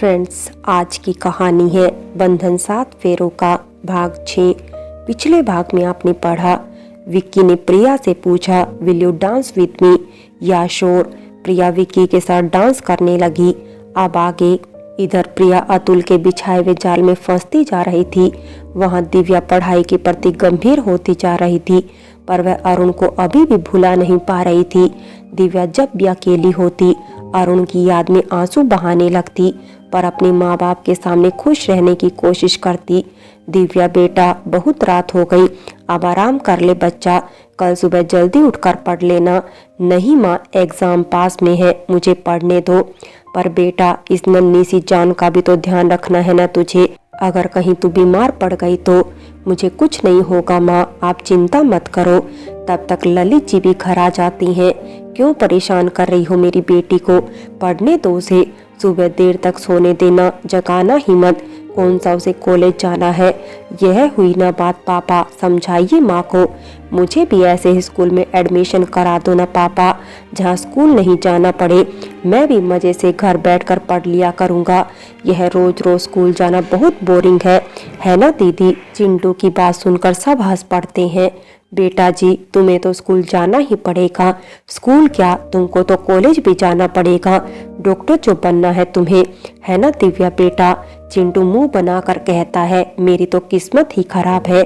Friends, आज की कहानी है बंधन 7 फेरों का भाग 6। पिछले भाग में आपने पढ़ा, विक्की ने प्रिया से पूछा, will you dance with me? या श्योर। प्रिया विक्की के साथ डांस करने लगी। अब आगे इधर प्रिया अतुल के बिछाए हुए जाल में फंसती जा रही थी। वहां दिव्या पढ़ाई के प्रति गंभीर होती जा रही थी, पर वह अरुण को अभी भी भुला नहीं पा रही थी। दिव्या जब भी अकेली होती अरुण की याद में आंसू बहाने लगती, पर अपने माँ बाप के सामने खुश रहने की कोशिश करती। दिव्या बेटा, बहुत रात हो गई, अब आराम कर ले बच्चा, कल सुबह जल्दी उठकर पढ़ लेना। नहीं माँ, एग्जाम पास में है, मुझे पढ़ने दो। पर बेटा, इस नन्ही सी जान का भी तो ध्यान रखना है ना तुझे। अगर कहीं तू बीमार पड़ गई तो? मुझे कुछ नहीं होगा माँ, आप चिंता मत करो। तब तक ललित जी भी घर आ जाती हैं। क्यों परेशान कर रही हो मेरी बेटी को? पढ़ने दो उसे, सुबह देर तक सोने देना, जगाना ही मत। कौन सा उसे कॉलेज जाना है? यह हुई ना बात पापा, समझाइए माँ को। मुझे भी ऐसे ही स्कूल में एडमिशन करा दो ना पापा, जहाँ स्कूल नहीं जाना पड़े। मैं भी मजे से घर बैठकर पढ़ लिया करूँगा। यह रोज रोज स्कूल जाना बहुत बोरिंग है ना दीदी? चिंटू की बात सुनकर सब हंस पड़ते हैं। बेटा जी, तुम्हें तो स्कूल जाना ही पड़ेगा। स्कूल क्या, तुमको तो कॉलेज भी जाना पड़ेगा। डॉक्टर जो बनना है तुम्हें, है ना दिव्या बेटा? चिंटू मुंह बनाकर कहता है, मेरी तो किस्मत ही खराब है।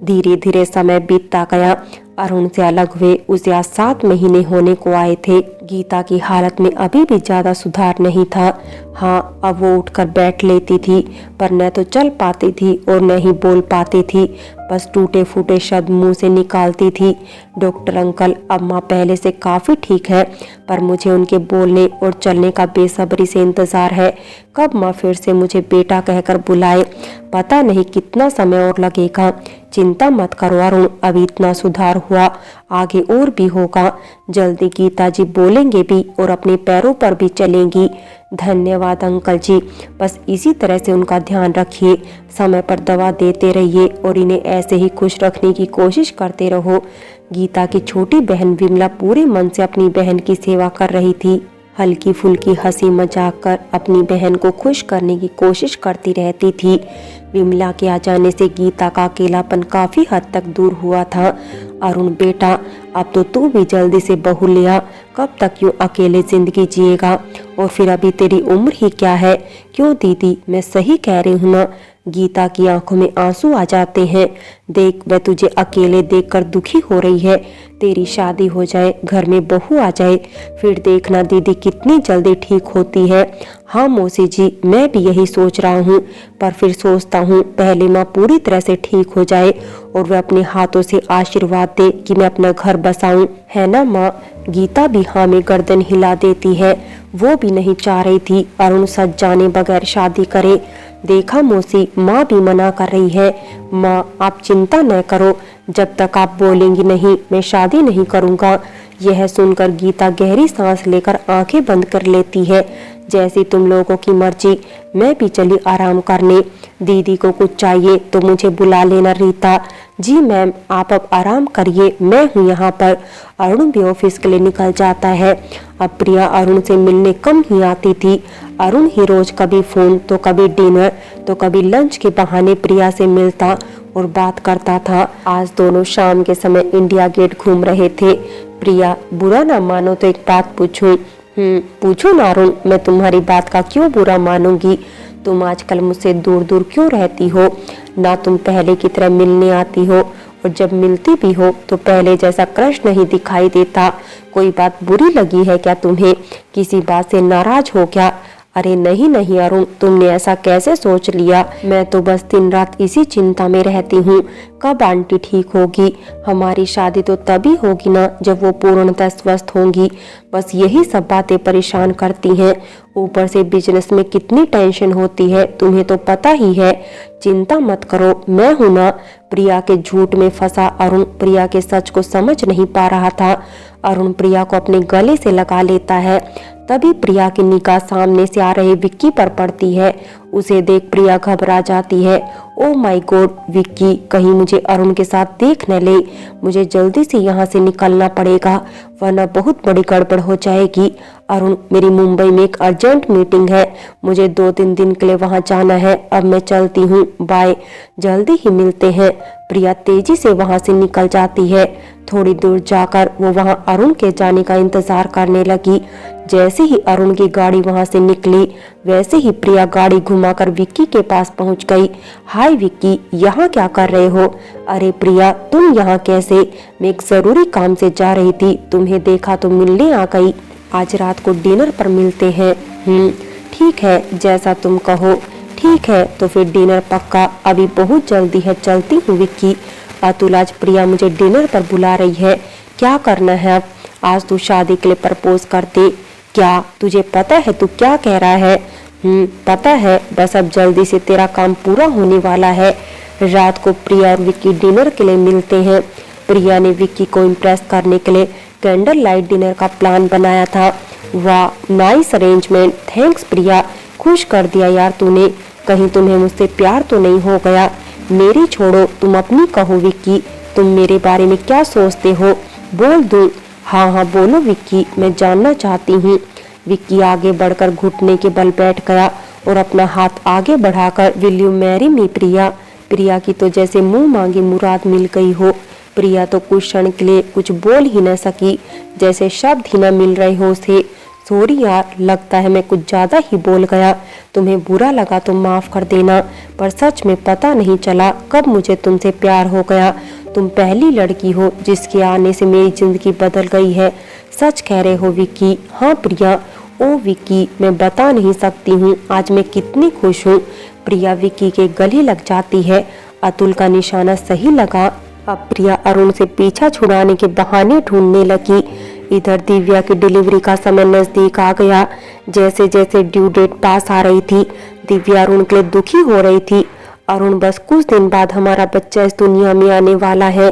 धीरे धीरे समय बीतता गया। अरुण से अलग हुए उसे आज 7 महीने होने को आए थे। गीता की हालत में अभी भी ज्यादा सुधार नहीं था। हाँ, अब वो उठकर बैठ लेती थी, पर न तो चल पाती थी और न ही बोल पाती थी। बस टूटे फूटे शब्द मुंह से निकालती थी। डॉक्टर अंकल, अब माँ पहले से काफी ठीक है, पर मुझे उनके बोलने और चलने का बेसब्री से इंतजार है। कब माँ फिर से मुझे बेटा कहकर बुलाए? पता नहीं कितना समय और लगेगा। चिंता मत करो अरुण, अभी इतना सुधार हुआ, आगे और भी होगा। जल्दी गीता जी बोलेंगे भी और अपने पैरों पर भी चलेंगी। धन्यवाद अंकल जी, बस इसी तरह से उनका ध्यान रखिए, समय पर दवा देते रहिए और इन्हें ऐसे ही खुश रखने की कोशिश करते रहो। गीता की छोटी बहन विमला पूरे मन से अपनी बहन की सेवा कर रही थी। हल्की फुल्की हंसी मजाक कर अपनी बहन को खुश करने की कोशिश करती रहती थी। विमला के आ जाने से गीता का अकेलापन काफी हद तक दूर हुआ था। अरुण बेटा, अब तो तू भी जल्दी से बहू ले आ, कब तक यूं अकेले जिंदगी जिएगा? और फिर अभी तेरी उम्र ही क्या है? क्यों दीदी, मैं सही कह रही हूँ ना? गीता की आंखों में आंसू आ जाते हैं। देख, वह तुझे अकेले देखकर दुखी हो रही है। तेरी शादी हो जाए, घर में बहू आ जाए, फिर देखना दीदी कितनी जल्दी ठीक होती है। हाँ मौसी जी, मैं भी यही सोच रहा हूँ, पर फिर सोचता हूँ पहले माँ पूरी तरह से ठीक हो जाए और वह अपने हाथों से आशीर्वाद दे कि मैं अपना घर बसाऊं, है ना माँ? गीता भी हाँ में गर्दन हिला देती है। वो भी नहीं चाह रही थी अरुण सच जाने बगैर शादी करे। देखा मौसी, माँ भी मना कर रही है। माँ, आप चिंता न करो, जब तक आप बोलेंगी नहीं, मैं शादी नहीं करूँगा। यह सुनकर गीता गहरी सांस लेकर आंखें बंद कर लेती है। जैसी तुम लोगों की मर्जी, मैं भी चली आराम करने। दीदी को कुछ चाहिए तो मुझे बुला लेना रीता। जी मैम, आप अब आराम करिए, मैं हूँ यहाँ पर। अरुण भी ऑफिस के लिए निकल जाता है। अब प्रिया अरुण से मिलने कम ही आती थी। अरुण ही रोज कभी फोन तो कभी डिनर तो कभी लंच के बहाने प्रिया से मिलता और बात करता था। आज दोनों शाम के समय इंडिया गेट घूम रहे थे। प्रिया, बुरा ना मानो तो एक बात पूछूं? पूछो ना अरुण, मैं तुम्हारी बात का क्यों बुरा मानूंगी? तुम आजकल मुझसे दूर दूर क्यों रहती हो? ना तुम पहले की तरह मिलने आती हो, और जब मिलती भी हो तो पहले जैसा क्रश नहीं दिखाई देता। कोई बात बुरी लगी है क्या तुम्हें? किसी बात से नाराज हो क्या? अरे नहीं नहीं अरुण, तुमने ऐसा कैसे सोच लिया? मैं तो बस दिन रात इसी चिंता में रहती हूँ, कब आंटी ठीक होगी? हमारी शादी तो तभी होगी ना जब वो पूर्णतः स्वस्थ होंगी। बस यही सब बातें परेशान करती हैं। ऊपर से बिजनेस में कितनी टेंशन होती है, तुम्हें तो पता ही है। चिंता मत करो, मैं हूं ना। प्रिया के झूठ में फंसा अरुण प्रिया के सच को समझ नहीं पा रहा था। अरुण प्रिया को अपने गले से लगा लेता है। तभी प्रिया की निगाह सामने से आ रहे विक्की पर पड़ती है। उसे देख प्रिया घबरा जाती है। ओ माय गॉड विक्की, कहीं मुझे अरुण के साथ देख न ले। मुझे जल्दी से यहाँ से निकलना पड़ेगा, वरना बहुत बड़ी गड़बड़ हो जाएगी। अरुण, मेरी मुंबई में एक अर्जेंट मीटिंग है, मुझे 2-3 दिन के लिए वहां जाना है। अब मैं चलती हूँ, बाय, जल्दी ही मिलते हैं। प्रिया तेजी से वहां से निकल जाती है। थोड़ी दूर जाकर वो वहां अरुण के जाने का इंतजार करने लगी। जैसे ही अरुण की गाड़ी वहां से निकली, वैसे ही प्रिया गाड़ी घुमाकर विक्की के पास पहुंच गई। हाय विक्की, यहाँ क्या कर रहे हो? अरे प्रिया, तुम यहाँ कैसे? मैं एक जरूरी काम से जा रही थी, तुम्हें देखा तो मिलने आ गई। आज रात को डिनर पर मिलते हैं। ठीक है, जैसा तुम कहो। ठीक है, तो फिर डिनर पक्का। अभी बहुत जल्दी है, चलती हूँ विक्की। अतुल, आज प्रिया मुझे डिनर पर बुला रही है, क्या करना है अब? आज तू शादी के लिए प्रपोज कर दे। क्या तुझे पता है तू क्या कह रहा है? पता है, बस अब जल्दी से तेरा काम पूरा होने वाला है। रात को प्रिया और विक्की डिनर के लिए मिलते हैं। प्रिया ने विक्की को इम्प्रेस करने के लिए कैंडल लाइट डिनर का प्लान बनाया था। वाह, नाइस अरेंजमेंट, थैंक्स प्रिया, खुश कर दिया यार तूने। कहीं तुम्हें मुझसे प्यार तो नहीं हो गया? मेरी छोड़ो, तुम अपनी कहो विक्की, तुम मेरे बारे में क्या सोचते हो? बोल दूं? हाँ हाँ बोलो विक्की, मैं जानना चाहती हूँ। विक्की आगे बढ़कर घुटने के बल बैठ गया और अपना हाथ आगे बढ़ाकर, विल यू मैरी मी प्रिया? प्रिया की तो जैसे मुंह मांगी मुराद मिल गई हो। प्रिया तो कुछ क्षण के लिए कुछ बोल ही न सकी, जैसे शब्द ही न मिल रहे हो उसे। सॉरी यार, लगता है मैं कुछ ज्यादा ही बोल गया, तुम्हें बुरा लगा तो माफ कर देना, पर सच में पता नहीं चला कब मुझे तुमसे प्यार हो गया। तुम पहली लड़की हो जिसके आने से मेरी जिंदगी बदल गई है। सच कह रहे हो विक्की? हाँ प्रिया। ओ विक्की, मैं बता नहीं सकती हूँ आज मैं कितनी खुश हूँ। प्रिया विक्की के गले लग जाती है। अतुल का निशाना सही लगा। अब प्रिया अरुण से पीछा छुड़ाने के बहाने ढूंढने लगी। इधर दिव्या की डिलीवरी का समय नजदीक आ गया। जैसे जैसे ड्यू डेट पास आ रही थी, दिव्या अरुण के लिए दुखी हो रही थी। अरुण, बस कुछ दिन बाद हमारा बच्चा इस दुनिया में आने वाला है।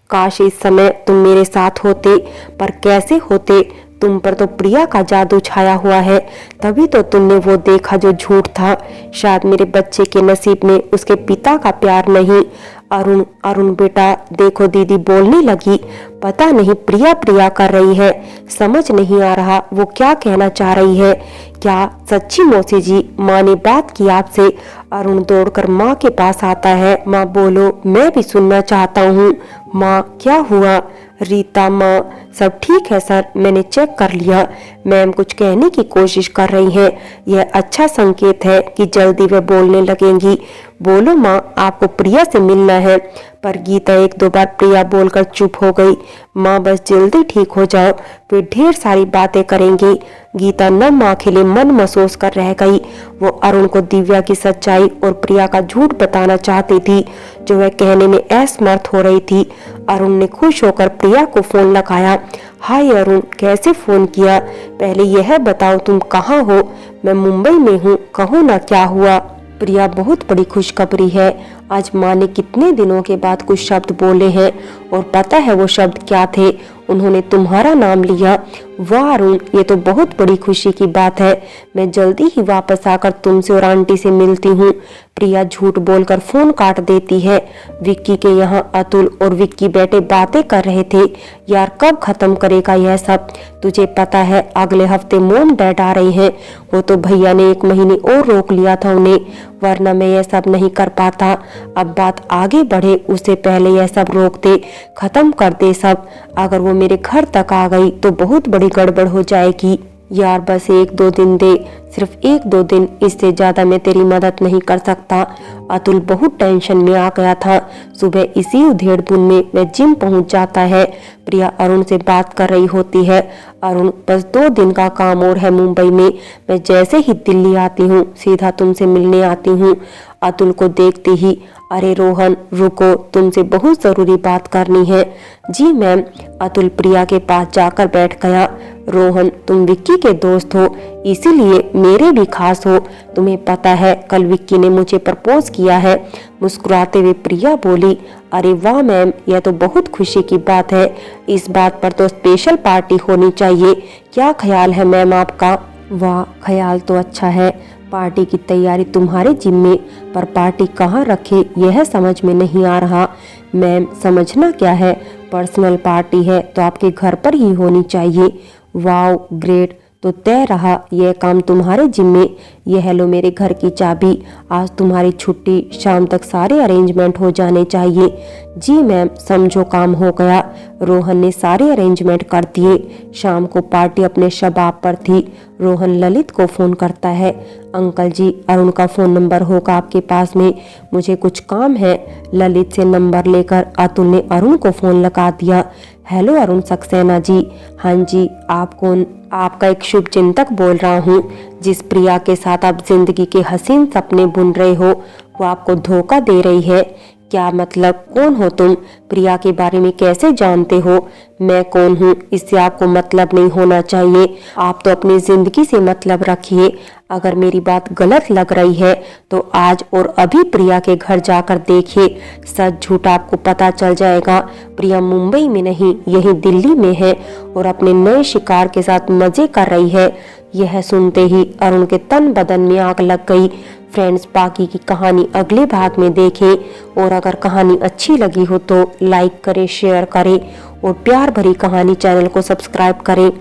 काश इस समय तुम मेरे साथ होते, पर कैसे होते? तुम पर तो प्रिया का जादू छाया हुआ है, तभी तो तुमने वो देखा जो झूठ था। शायद मेरे बच्चे के नसीब में उसके पिता का प्यार नहीं। अरुण, अरुण बेटा, देखो दीदी बोलने लगी। पता नहीं प्रिया प्रिया कर रही है, समझ नहीं आ रहा वो क्या कहना चाह रही है। क्या सच्ची मौसी जी, माँ ने बात की आपसे? अरुण दौड़कर माँ के पास आता है। माँ बोलो, मैं भी सुनना चाहता हूँ। माँ, क्या हुआ? रीता, माँ सब ठीक है सर, मैंने चेक कर लिया। मैम कुछ कहने की कोशिश कर रही हैं, यह अच्छा संकेत है कि जल्दी वे बोलने लगेंगी। बोलो माँ, आपको प्रिया से मिलना है। पर गीता 1-2 बार प्रिया बोलकर चुप हो गई। माँ बस जल्दी ठीक हो जाओ, फिर ढेर सारी बातें करेंगी। गीता नम आंखें लिए मन महसूस कर रह गई। वो अरुण को दिव्या की सच्चाई और प्रिया का झूठ बताना चाहती थी, जो वह कहने में असमर्थ हो रही थी। अरुण ने खुश होकर प्रिया को फोन लगाया। हाय अरुण, कैसे फोन किया? पहले यह बताओ तुम कहाँ हो? मैं मुंबई में हूँ, कहो ना क्या हुआ? प्रिया, बहुत बड़ी खुशखबरी है। आज माँ ने कितने दिनों के बाद कुछ शब्द बोले हैं, और पता है वो शब्द क्या थे? उन्होंने तुम्हारा नाम लिया। वाह अरुण, ये तो बहुत बड़ी खुशी की बात है। मैं जल्दी ही वापस आकर तुमसे और आंटी से मिलती हूँ। प्रिया झूठ बोलकर फोन काट देती है। विक्की के यहाँ अतुल और विक्की बैठे बातें कर रहे थे। यार कब खत्म करेगा यह सब? तुझे पता है अगले हफ्ते मोम डैड आ रहे हैं। वो तो भैया ने 1 महीने और रोक लिया था उन्हें, वरना मैं यह सब नहीं कर पाता। अब बात आगे बढ़े उससे पहले यह सब रोक दे, खत्म कर दे सब। अगर वो मेरे घर तक आ गई तो बहुत बड़ी गड़बड़ हो जाएगी। यार बस 1-2 दिन दे, सिर्फ 1-2 दिन, इससे ज्यादा मैं तेरी मदद नहीं कर सकता। अतुल बहुत टेंशन में आ गया था। सुबह इसी उधेड़-बुन में मैं जिम पहुंच जाता है। प्रिया अरुण से बात कर रही होती है। अरुण, बस 2 दिन का काम और है मुंबई में। मैं जैसे ही दिल्ली आती हूँ सीधा तुमसे मिलने आती हूँ। अतुल को देखते ही, अरे रोहन रुको, तुमसे बहुत जरूरी बात करनी है। जी मैम। अतुल प्रिया के पास जाकर बैठ गया। रोहन, तुम विक्की के दोस्त हो, इसीलिए मेरे भी खास हो। तुम्हें पता है कल विक्की ने मुझे प्रपोज किया है। मुस्कुराते हुए प्रिया बोली। अरे वाह मैम, यह तो बहुत खुशी की बात है। इस बात पर तो स्पेशल पार्टी होनी चाहिए। क्या ख्याल है मैम आपका? वाह, ख्याल तो अच्छा है। पार्टी की तैयारी तुम्हारे जिम्मे, पर पार्टी कहाँ रखे यह समझ में नहीं आ रहा। मैम समझना क्या है, पर्सनल पार्टी है तो आपके घर पर ही होनी चाहिए। वाओ ग्रेट, तो तय रहा, यह काम तुम्हारे जिम्मे। यह लो मेरे घर की चाबी, आज तुम्हारी छुट्टी, शाम तक सारे अरेंजमेंट हो जाने चाहिए। जी मैम, समझो काम हो गया। रोहन ने सारे अरेंजमेंट कर दिए। शाम को पार्टी अपने शबाब पर थी। रोहन ललित को फोन करता है। अंकल जी, अरुण का फोन नंबर होगा आपके पास में, मुझे कुछ काम है। ललित से नंबर लेकर अतुल ने अरुण को फोन लगा दिया। हेलो अरुण सक्सेना जी। हाँ जी, आप कौन? आपका एक शुभ चिंतक बोल रहा हूँ। जिस प्रिया के साथ आप जिंदगी के हसीन सपने बुन रहे हो वो आपको धोखा दे रही है। क्या मतलब? कौन हो तुम? प्रिया के बारे में कैसे जानते हो? मैं कौन हूँ इससे आपको मतलब नहीं होना चाहिए। आप तो अपनी जिंदगी से मतलब रखिए। अगर मेरी बात गलत लग रही है तो आज और अभी प्रिया के घर जाकर देखिए, सच झूठ आपको पता चल जाएगा। प्रिया मुंबई में नहीं, यही दिल्ली में है और अपने नए शिकार के साथ मजे कर रही है। यह सुनते ही अरुण के तन बदन में आग लग गई। फ्रेंड्स, बाकी की कहानी अगले भाग में देखें और अगर कहानी अच्छी लगी हो तो लाइक करें, शेयर करें और प्यार भरी कहानी चैनल को सब्सक्राइब करें।